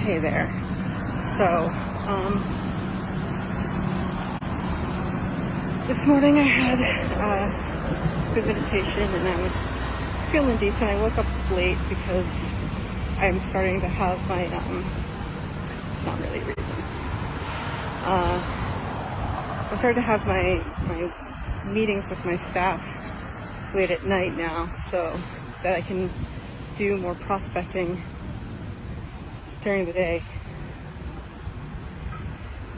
Hey there. So, this morning I had good meditation and I was feeling decent. I woke up late because I'm starting to have my, it's not really a reason. I started to have my meetings with my staff late at night now so that I can do more prospecting during the day.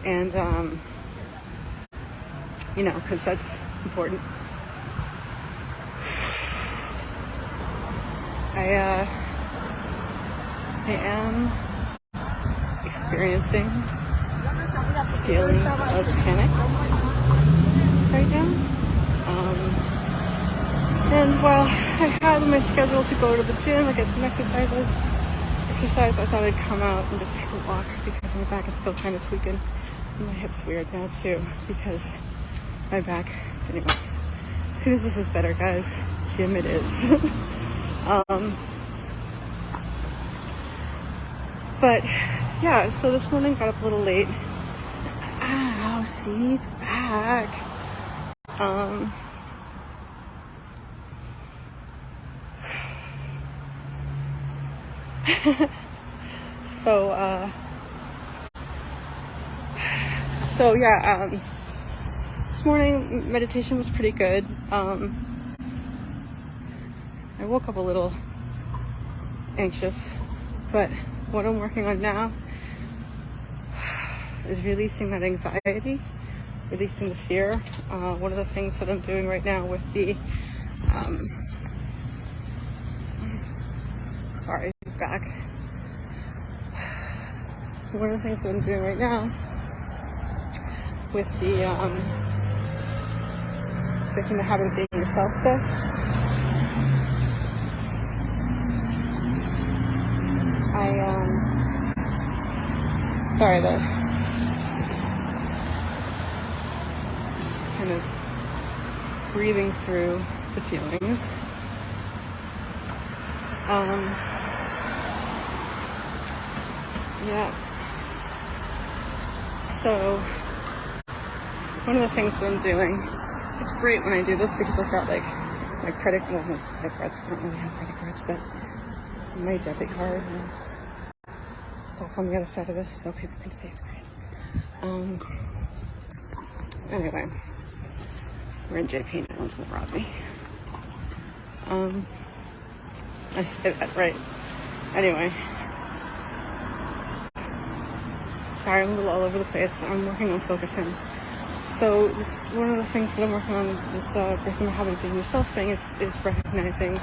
And, because that's important. I am experiencing feelings of panic right now. And while I had my schedule to go to the gym, I get some exercise, I thought I'd come out and just take a walk because my back is still kind of tweaking. And my hip's weird now too because my back, anyway, as soon as this is better, guys, gym it is. But yeah, so this morning got up a little late. Ow, see, the back. So yeah, this morning meditation was pretty good. I woke up a little anxious, but what I'm working on now is releasing that anxiety, releasing the fear. One of the things that I'm doing right now with the, back. One of the things that I'm doing right now with the breaking the habit of being yourself stuff. Just kind of breathing through the feelings. Yeah. So, one of the things that I'm doing, it's great when I do this because I've got like my credit cards, I don't really have credit cards, but my debit card and stuff on the other side of this so people can see it's great. Anyway, we're in JP, no one's gonna rob me. I said that right. Anyway. Sorry, I'm a little all over the place. I'm working on focusing. So one of the things that I'm working on is breaking the habit of being yourself thing is recognizing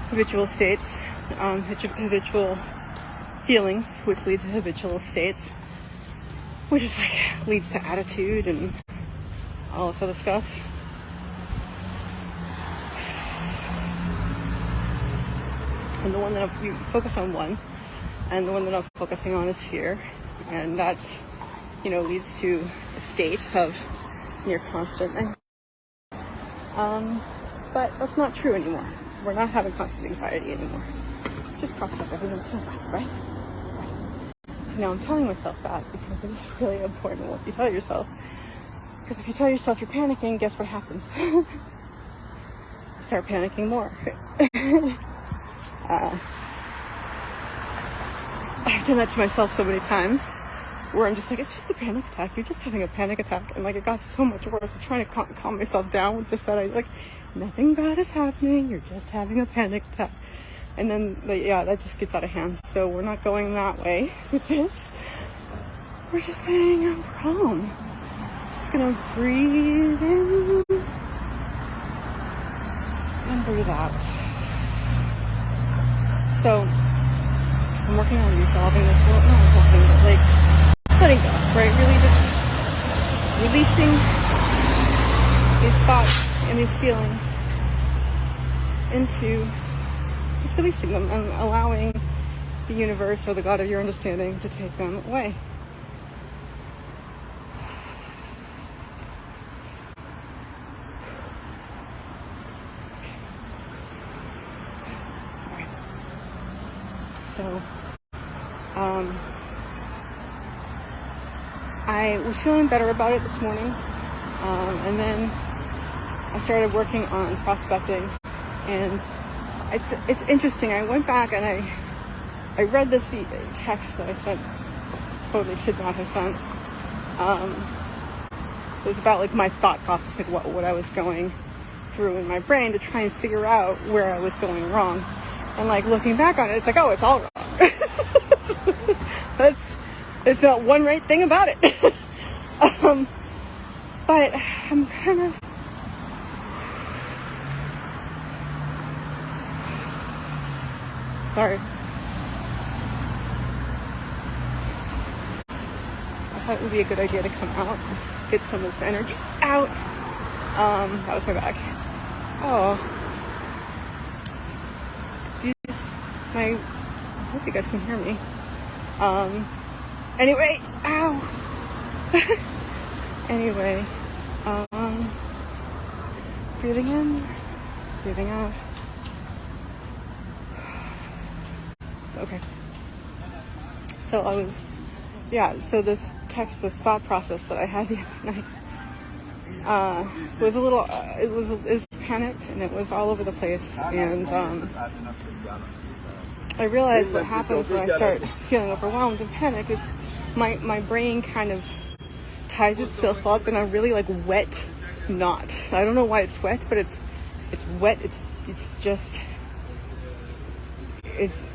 habitual states, habitual feelings, which lead to habitual states, which is like leads to attitude and all this other stuff. And the one that we focus on and the one that I'm focusing on is fear. And that's, leads to a state of near constant anxiety. But that's not true anymore. We're not having constant anxiety anymore. It just pops up every once in a while, right? So now I'm telling myself that because it is really important what you tell yourself. Because if you tell yourself you're panicking, guess what happens? You start panicking more. I've done that to myself so many times where I'm just like, it's just a panic attack. You're just having a panic attack. And like, it got so much worse. I'm trying to calm myself down with just that. Nothing bad is happening. You're just having a panic attack. And then, that just gets out of hand. So we're not going that way with this. We're just saying, I'm calm. Just gonna breathe in and breathe out. So, I'm working on resolving this. Well, not resolving, but letting go, right? Really just releasing these thoughts and these feelings into just releasing them and allowing the universe or the God of your understanding to take them away. So, I was feeling better about it this morning, and then I started working on prospecting, and it's interesting. I went back and I read this text that I sent, totally should not have sent. It was about like my thought process, like what I was going through in my brain to try and figure out where I was going wrong. And like looking back on it, it's like, oh, it's all wrong. There's not one right thing about it. But I'm kind of sorry. I thought it would be a good idea to come out, get some of this energy out. That was my bag. Oh. I hope you guys can hear me. Anyway, ow. Anyway, breathing in, breathing out. Okay. So so this thought process that I had the other night, was a little, it was panicked, and it was all over the place, and, I realized what happens when I start feeling overwhelmed and panic is my brain kind of ties itself up in a really like wet knot. I don't know why it's wet, but it's wet. It's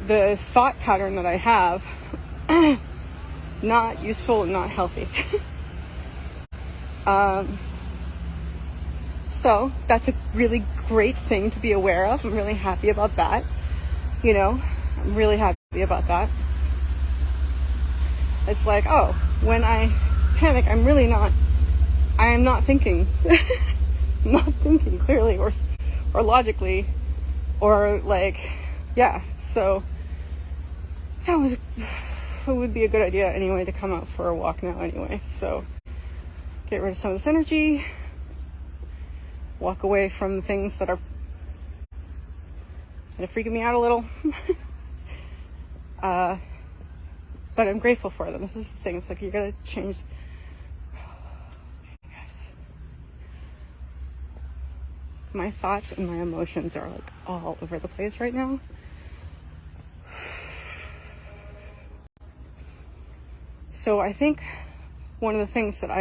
the thought pattern that I have, not useful and not healthy. So that's a really great thing to be aware of. I'm really happy about that. I'm really happy about that. It's like, oh, when I panic, I am not thinking, not thinking clearly or logically, or like, yeah. So it would be a good idea anyway to come out for a walk now anyway. So get rid of some of this energy, walk away from the things that are freaking me out a little. But I'm grateful for them. This is the thing. It's like you gotta change. Okay, guys. My thoughts and my emotions are like all over the place right now. So I think one of the things that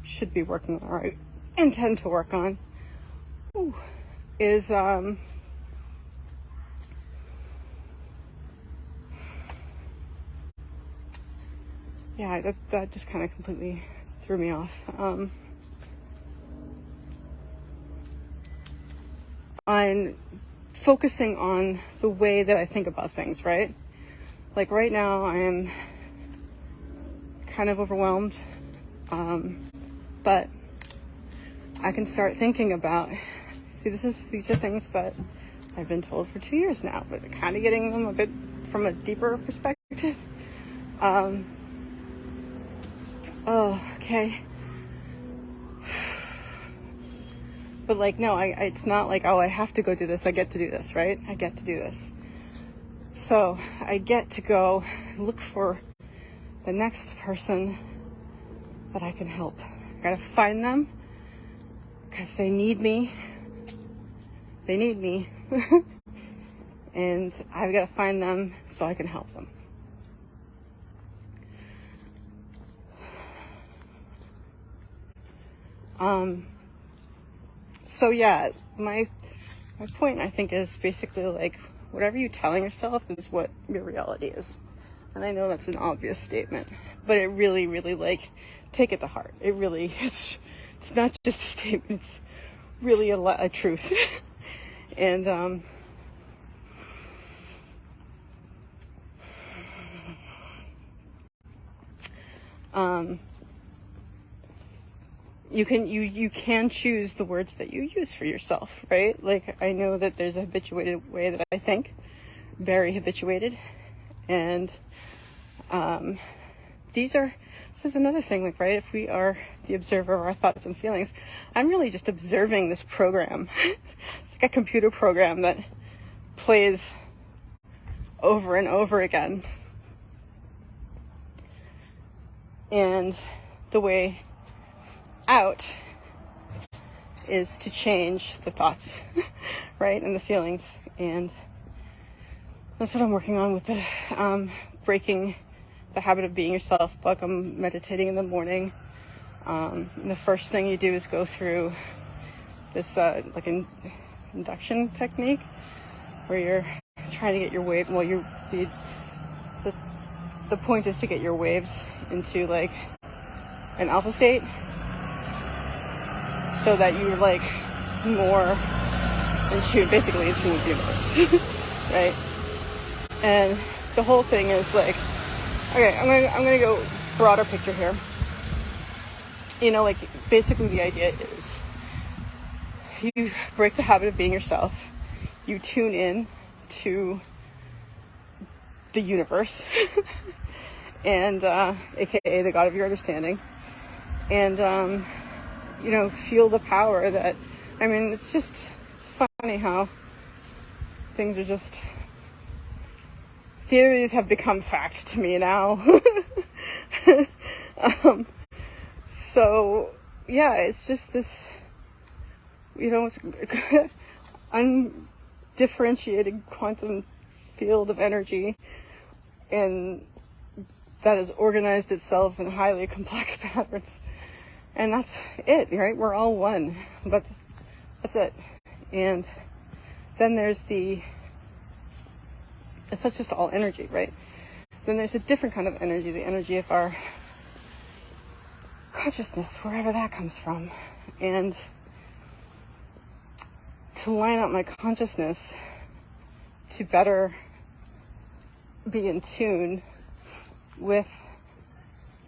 should be working on, or I intend to work on, is yeah, that just kind of completely threw me off. On focusing on the way that I think about things, right? Like right now I am kind of overwhelmed, but I can start thinking about, these are things that I've been told for 2 years now, but kind of getting them a bit from a deeper perspective. Oh, okay. But like, no, it's not like, oh, I have to go do this. I get to do this, right? I get to do this. So I get to go look for the next person that I can help. I gotta find them because they need me. They need me. And I've gotta find them so I can help them. So yeah, my point, I think, is basically like, whatever you're telling yourself is what your reality is. And I know that's an obvious statement, but it really, really, like, take it to heart. It really, it's not just a statement, it's really a truth. And, you can choose the words that you use for yourself, right? Like, I know that there's a habituated way that I think, very habituated, and this is another thing, like, right, if we are the observer of our thoughts and feelings, I'm really just observing this program. It's like a computer program that plays over and over again. And the way out is to change the thoughts, right? And the feelings. And that's what I'm working on with the breaking the habit of being yourself book. I'm meditating in the morning. And the first thing you do is go through this like an induction technique where you're trying to get your wave. Well, the point is to get your waves into like an alpha state, so that you're like more in tune, basically in tune with the universe, right? And the whole thing is like, okay, I'm gonna go broader picture here. You know, like basically the idea is you break the habit of being yourself. You tune in to the universe, and aka the God of your understanding, and you know, feel the power that, I mean, it's funny how things are just, theories have become fact to me now. So yeah, it's just this, you know, it's undifferentiated quantum field of energy, and that has organized itself in highly complex patterns. And that's it, right? We're all one. That's it. And then there's it's not just all energy, right? Then there's a different kind of energy, the energy of our consciousness, wherever that comes from. And to line up my consciousness to better be in tune with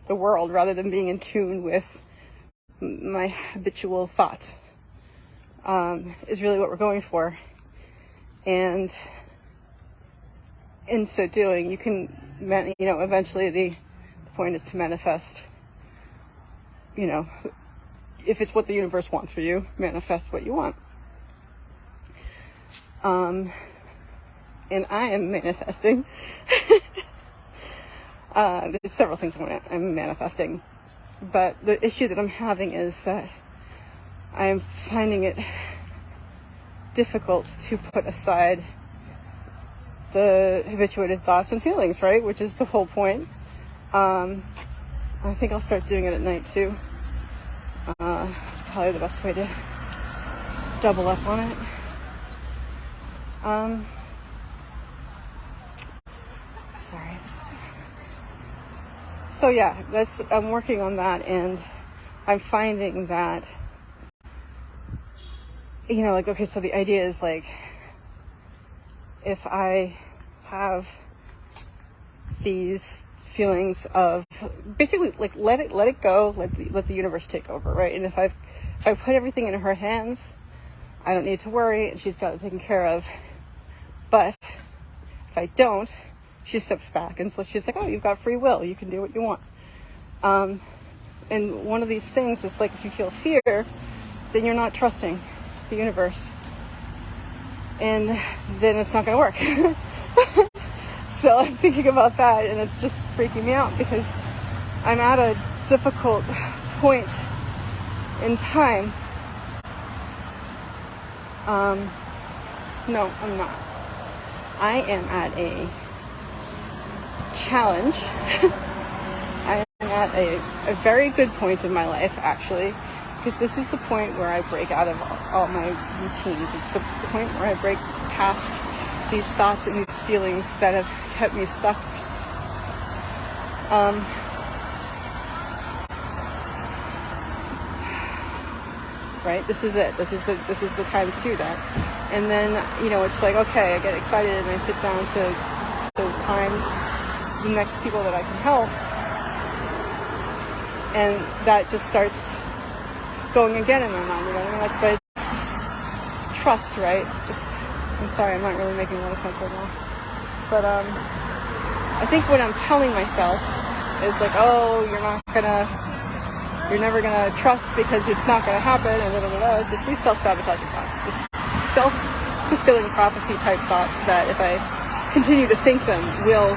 the world rather than being in tune with my habitual thoughts, is really what we're going for. And in so doing, you can, you know, eventually the point is to manifest, you know, if it's what the universe wants for you, manifest what you want. And I am manifesting. There's several things I'm manifesting. But the issue that I'm having is that I am finding it difficult to put aside the habituated thoughts and feelings, right? Which is the whole point. I think I'll start doing it at night too. It's probably the best way to double up on it. Sorry. So yeah, I'm working on that, and I'm finding that, you know, like, okay, so the idea is like, if I have these feelings of basically like let it go, let the universe take over, right? And if I put everything in her hands, I don't need to worry, and she's got it taken care of. But if I don't, she steps back, and so she's like, oh, you've got free will, you can do what you want. And one of these things is like, if you feel fear, then you're not trusting the universe, and then it's not going to work. So I'm thinking about that, and it's just freaking me out, because I'm at a difficult point in time. No, I'm not. I am at a challenge. I am at a very good point in my life, actually, because this is the point where I break out of all my routines. It's the point where I break past these thoughts and these feelings that have kept me stuck. Right? This is it. This is the time to do that. And then, you know, it's like, okay, I get excited and I sit down to find the next people that I can help. And that just starts going again in my mind, you know, like, but it's trust, right? It's just, I'm sorry, I'm not really making a lot of sense right now. But, I think what I'm telling myself is like, oh, you're never gonna trust because it's not gonna happen, and just these self-sabotaging thoughts, this self-fulfilling prophecy type thoughts that if I continue to think them will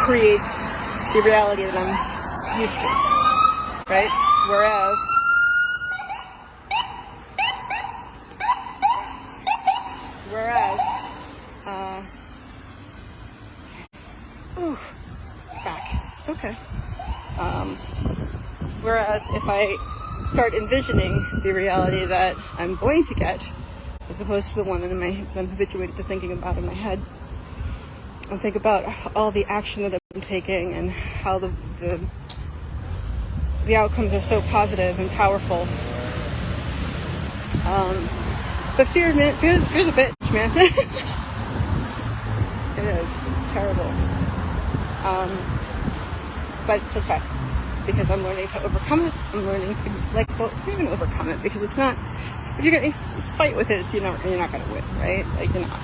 create the reality that I'm used to, right? Whereas, ooh, back, it's okay. Whereas if I start envisioning the reality that I'm going to get, as opposed to the one that I'm habituated to thinking about in my head, and think about all the action that I'm taking and how the outcomes are so positive and powerful. But fear's a bitch, man. It is. It's terrible. But it's okay, because I'm learning to overcome it. I'm learning to it's not even overcome it, because it's not. If you're gonna fight with it, you're not gonna win, right? Like, you're not.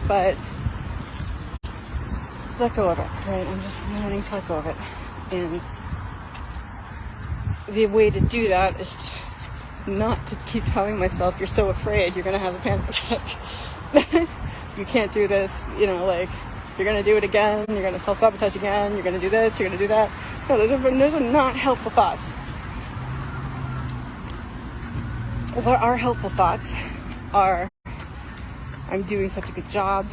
But let go of it, right? I'm just learning to let go of it, and the way to do that is not to keep telling myself, you're so afraid you're gonna have a panic attack. You can't do this, like, you're gonna do it again, you're gonna self-sabotage again, you're gonna do this, you're gonna do that. No, those are not helpful thoughts. What are helpful thoughts are, I'm doing such a good job,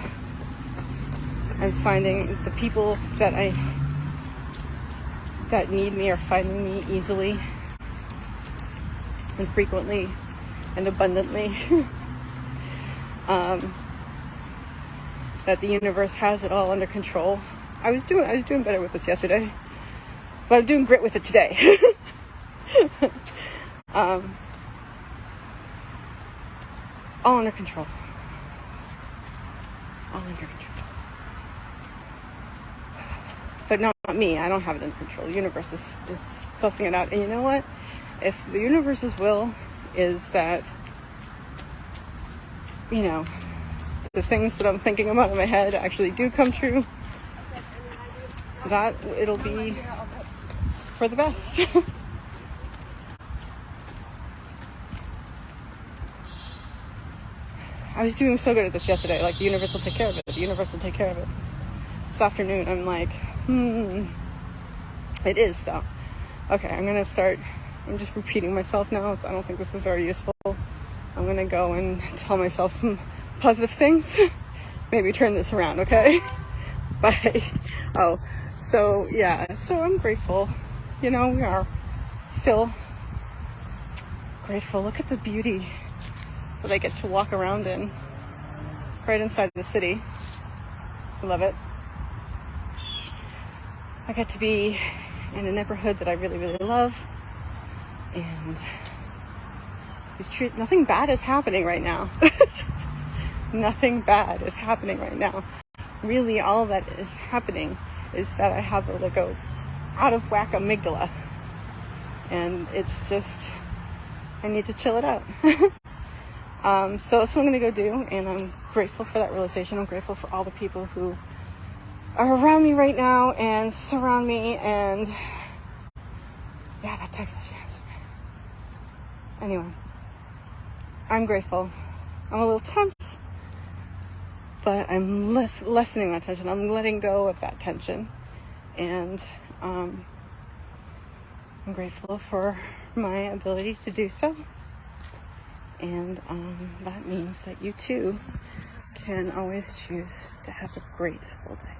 I'm finding the people that need me are finding me easily and frequently and abundantly. That the universe has it all under control. I was doing better with this yesterday, but I'm doing great with it today. All under control. All under control. But not me. I don't have it under control. The universe is sussing it out. And you know what? If the universe's will is that, the things that I'm thinking about in my head actually do come true, that it'll be for the best. I was doing so good at this yesterday. Like, the universe will take care of it. The universe will take care of it. This afternoon, I'm like, It is, though. Okay, I'm just repeating myself now, so I don't think this is very useful. I'm gonna go and tell myself some positive things. Maybe turn this around, okay? Bye. So I'm grateful. We are still grateful. Look at the beauty that I get to walk around in, right inside the city. I love it. I get to be in a neighborhood that I really, really love, and nothing bad is happening right now. Nothing bad is happening right now. Really, all that is happening is that I have a out of whack amygdala, and it's just, I need to chill it out. So that's what I'm gonna go do, and I'm grateful for that realization. I'm grateful for all the people who are around me right now and surround me, and yeah, that text message. Anyway, I'm grateful. I'm a little tense, but I'm lessening that tension. I'm letting go of that tension, and I'm grateful for my ability to do so. And that means that you too can always choose to have a grateful day.